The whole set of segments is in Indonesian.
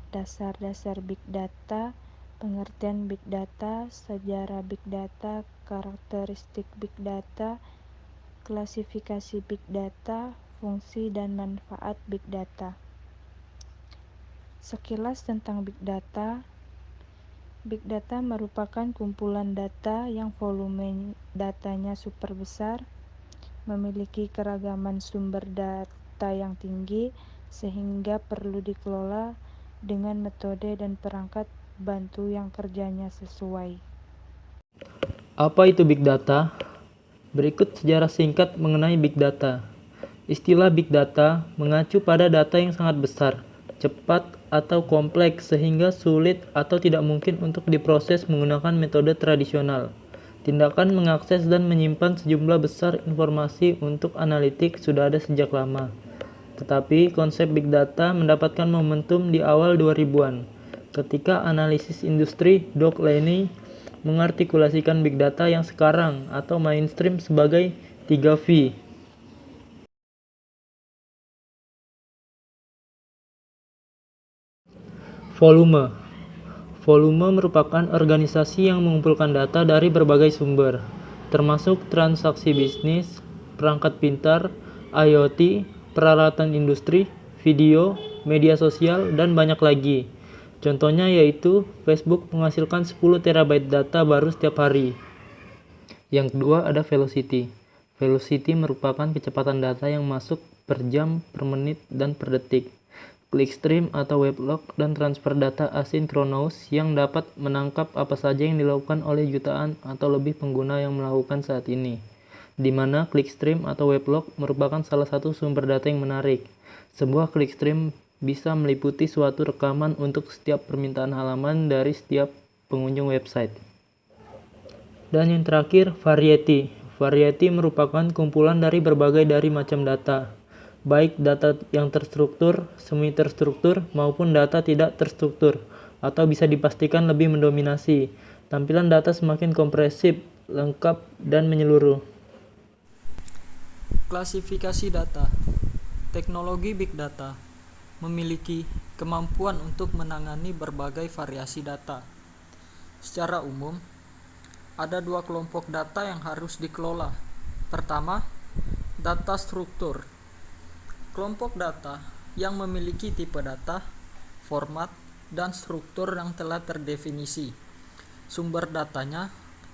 dasar-dasar Big Data, pengertian Big Data, sejarah Big Data, karakteristik Big Data, klasifikasi Big Data, fungsi dan manfaat Big Data. Sekilas tentang Big Data. Big Data merupakan kumpulan data yang volume datanya super besar, memiliki keragaman sumber data yang tinggi, sehingga perlu dikelola dengan metode dan perangkat bantu yang kerjanya sesuai. Apa itu Big Data? Berikut sejarah singkat mengenai Big Data. Istilah Big Data mengacu pada data yang sangat besar, cepat, atau kompleks sehingga sulit atau tidak mungkin untuk diproses menggunakan metode tradisional. Tindakan mengakses dan menyimpan sejumlah besar informasi untuk analitik sudah ada sejak lama. Tetapi konsep Big Data mendapatkan momentum di awal 2000-an, ketika analisis industri Doug Lenny mengartikulasikan Big Data yang sekarang atau mainstream sebagai 3V. Volume. Volume merupakan organisasi yang mengumpulkan data dari berbagai sumber, termasuk transaksi bisnis, perangkat pintar, IoT, peralatan industri, video, media sosial, dan banyak lagi. Contohnya yaitu Facebook menghasilkan 10 terabyte data baru setiap hari. Yang kedua ada velocity. Velocity merupakan kecepatan data yang masuk per jam, per menit, dan per detik. Clickstream atau weblog dan transfer data asinkronous yang dapat menangkap apa saja yang dilakukan oleh jutaan atau lebih pengguna yang melakukan saat ini. Di mana clickstream atau weblog merupakan salah satu sumber data yang menarik. Sebuah clickstream bisa meliputi suatu rekaman untuk setiap permintaan halaman dari setiap pengunjung website. Dan yang terakhir, variety. Variety merupakan kumpulan dari berbagai macam data, baik data yang terstruktur, semi terstruktur, maupun data tidak terstruktur, atau bisa dipastikan lebih mendominasi. Tampilan data semakin kompresif, lengkap, dan menyeluruh. Klasifikasi data. Teknologi Big Data memiliki kemampuan untuk menangani berbagai variasi data. Secara umum, ada dua kelompok data yang harus dikelola. Pertama, data struktur. Kelompok data yang memiliki tipe data, format, dan struktur yang telah terdefinisi. Sumber datanya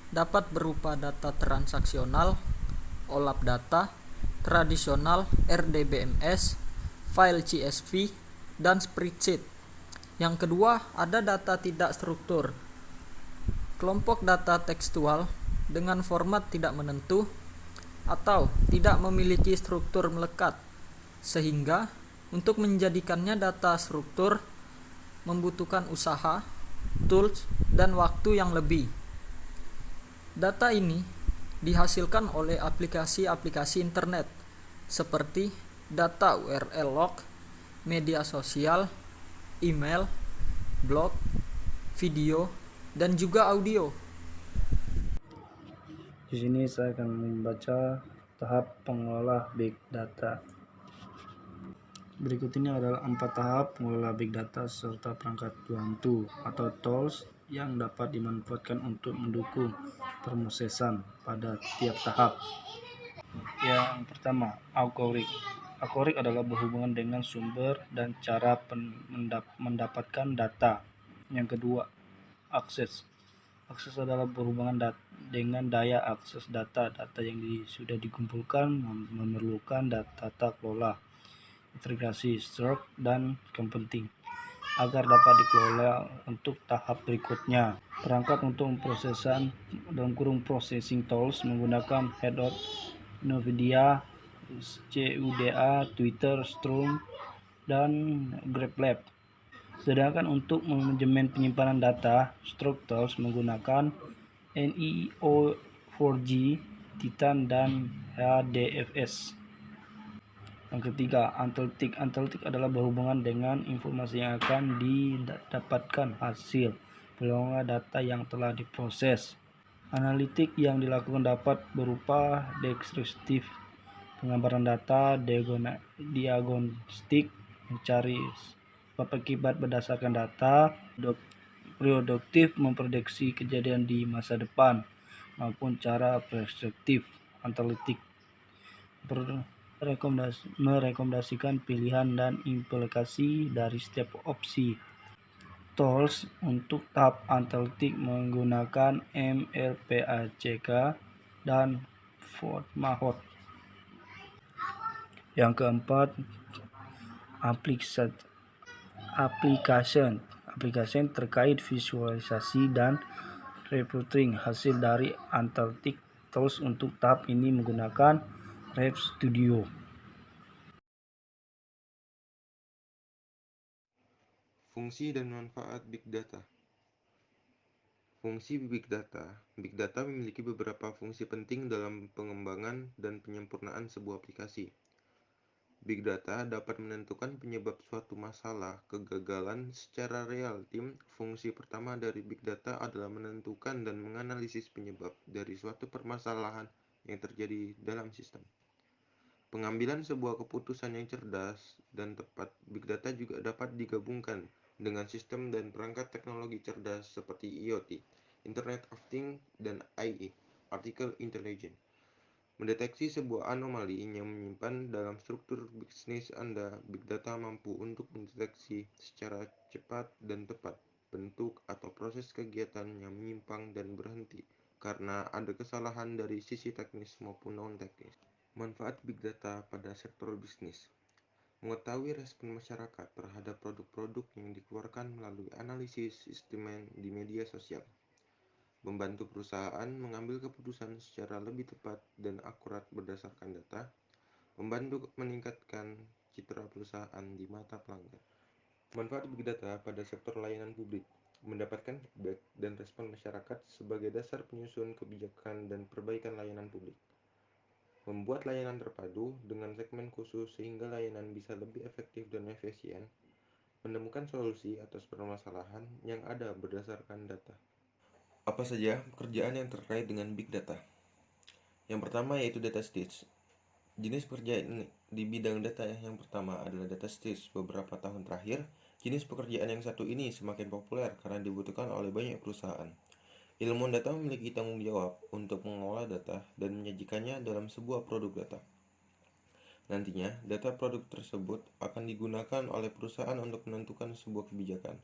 dapat berupa data transaksional, olap data, tradisional RDBMS, file CSV, dan spreadsheet. Yang kedua, ada data tidak struktur. Kelompok data tekstual dengan format tidak menentu atau tidak memiliki struktur melekat, sehingga untuk menjadikannya data struktur membutuhkan usaha, tools, dan waktu yang lebih. Data ini dihasilkan oleh aplikasi-aplikasi internet seperti data URL log, media sosial, email, blog, video, dan juga audio. Di sini saya akan membaca tahap pengelola Big Data. Berikut ini adalah 4 tahap pengelola Big Data serta perangkat bantu atau tools yang dapat dimanfaatkan untuk mendukung pemrosesan pada tiap tahap. Yang pertama, algoritma. Algoritma adalah berhubungan dengan sumber dan cara mendapatkan data. Yang kedua, akses. Akses adalah berhubungan dengan daya akses data. Data yang sudah dikumpulkan memerlukan data kelola, integrasi, stroke, dan computing agar dapat dikelola untuk tahap berikutnya. Perangkat untuk pemrosesan processing tools menggunakan Headot, NVIDIA, CUDA, Twitter, Strum, dan GrabLab. Sedangkan untuk manajemen penyimpanan data, Stroke Tools menggunakan NEO4j, Titan, dan HDFS. Yang ketiga, analitik. Analitik adalah berhubungan dengan informasi yang akan didapatkan hasil pengelolaan data yang telah diproses. Analitik yang dilakukan dapat berupa deskriptif, penggambaran data, diagnostik, mencari sebab akibat berdasarkan data, prediktif memprediksi kejadian di masa depan, maupun cara perspektif analitik merekomendasikan pilihan dan implikasi dari setiap opsi. Tools untuk tahap analitik menggunakan MLPACK dan FODMAP. Yang keempat, application terkait visualisasi dan reporting hasil dari analitik. Tools untuk tahap ini menggunakan RapidStudio. Fungsi dan manfaat Big Data. Fungsi Big Data. Big Data memiliki beberapa fungsi penting dalam pengembangan dan penyempurnaan sebuah aplikasi. Big Data dapat menentukan penyebab suatu masalah kegagalan secara real time. Fungsi pertama dari Big Data adalah menentukan dan menganalisis penyebab dari suatu permasalahan yang terjadi dalam sistem. Pengambilan sebuah keputusan yang cerdas dan tepat. Big Data juga dapat digabungkan dengan sistem dan perangkat teknologi cerdas seperti IoT, Internet of Things, dan AI, Artificial Intelligence. Mendeteksi sebuah anomali yang menyimpan dalam struktur bisnis Anda. Big Data mampu untuk mendeteksi secara cepat dan tepat bentuk atau proses kegiatan yang menyimpang dan berhenti karena ada kesalahan dari sisi teknis maupun non-teknis. Manfaat Big Data pada sektor bisnis. Mengetahui respon masyarakat terhadap produk-produk yang dikeluarkan melalui analisis sistem di media sosial. Membantu perusahaan mengambil keputusan secara lebih tepat dan akurat berdasarkan data. Membantu meningkatkan citra perusahaan di mata pelanggan. Manfaat Big Data pada sektor layanan publik. Mendapatkan feedback dan respon masyarakat sebagai dasar penyusunan kebijakan dan perbaikan layanan publik. Membuat layanan terpadu dengan segmen khusus sehingga layanan bisa lebih efektif dan efisien. Menemukan solusi atas permasalahan yang ada berdasarkan data. Apa saja pekerjaan yang terkait dengan Big Data? Yang pertama yaitu data science. Jenis pekerjaan di bidang data yang pertama adalah data science. Beberapa tahun terakhir, jenis pekerjaan yang satu ini semakin populer karena dibutuhkan oleh banyak perusahaan. Ilmuwan data memiliki tanggung jawab untuk mengolah data dan menyajikannya dalam sebuah produk data. Nantinya, data produk tersebut akan digunakan oleh perusahaan untuk menentukan sebuah kebijakan.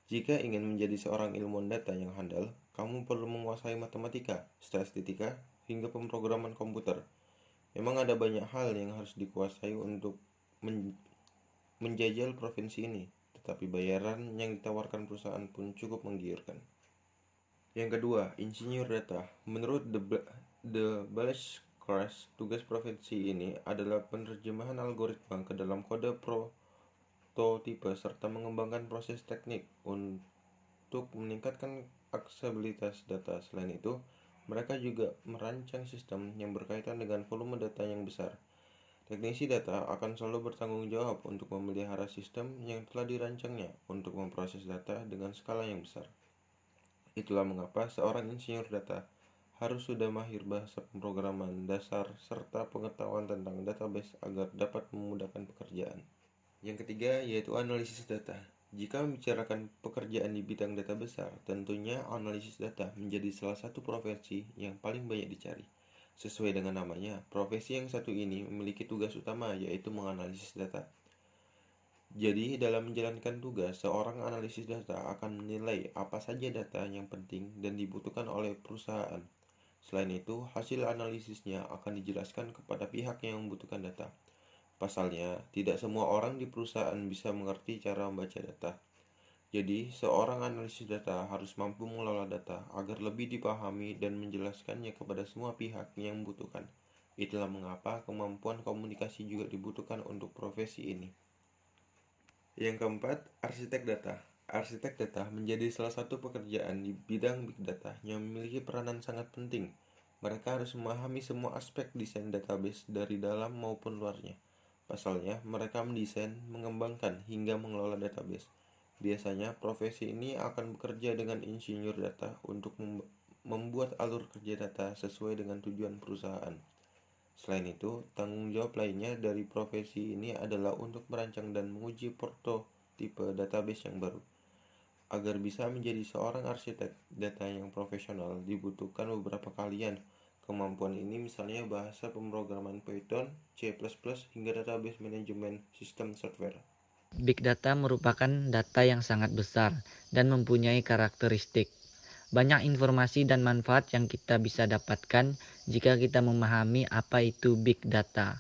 Jika ingin menjadi seorang ilmuwan data yang handal, kamu perlu menguasai matematika, statistika, hingga pemrograman komputer. Memang ada banyak hal yang harus dikuasai untuk menjajal profesi ini, tetapi bayaran yang ditawarkan perusahaan pun cukup menggiurkan. Yang kedua, insinyur data. Menurut The Balazs Crash, tugas profesi ini adalah penerjemahan algoritma ke dalam kode prototipe serta mengembangkan proses teknik untuk meningkatkan aksesibilitas data. Selain itu, mereka juga merancang sistem yang berkaitan dengan volume data yang besar. Teknisi data akan selalu bertanggung jawab untuk memelihara sistem yang telah dirancangnya untuk memproses data dengan skala yang besar. Itulah mengapa seorang insinyur data harus sudah mahir bahasa pemrograman dasar serta pengetahuan tentang database agar dapat memudahkan pekerjaan. Yang ketiga yaitu analisis data. Jika membicarakan pekerjaan di bidang data besar, tentunya analisis data menjadi salah satu profesi yang paling banyak dicari. Sesuai dengan namanya, profesi yang satu ini memiliki tugas utama yaitu menganalisis data. Jadi, dalam menjalankan tugas, seorang analisis data akan menilai apa saja data yang penting dan dibutuhkan oleh perusahaan. Selain itu, hasil analisisnya akan dijelaskan kepada pihak yang membutuhkan data. Pasalnya, tidak semua orang di perusahaan bisa mengerti cara membaca data. Jadi, seorang analisis data harus mampu mengelola data agar lebih dipahami dan menjelaskannya kepada semua pihak yang membutuhkan. Itulah mengapa kemampuan komunikasi juga dibutuhkan untuk profesi ini. Yang keempat, arsitek data. Arsitek data menjadi salah satu pekerjaan di bidang big data yang memiliki peranan sangat penting. Mereka harus memahami semua aspek desain database dari dalam maupun luarnya. Pasalnya, mereka mendesain, mengembangkan, hingga mengelola database. Biasanya, profesi ini akan bekerja dengan insinyur data untuk membuat alur kerja data sesuai dengan tujuan perusahaan. Selain itu, tanggung jawab lainnya dari profesi ini adalah untuk merancang dan menguji prototipe tipe database yang baru. Agar bisa menjadi seorang arsitek data yang profesional, dibutuhkan beberapa kalian. Kemampuan ini misalnya bahasa pemrograman Python, C++, hingga database manajemen sistem software. Big data merupakan data yang sangat besar dan mempunyai karakteristik. Banyak informasi dan manfaat yang kita bisa dapatkan jika kita memahami apa itu big data.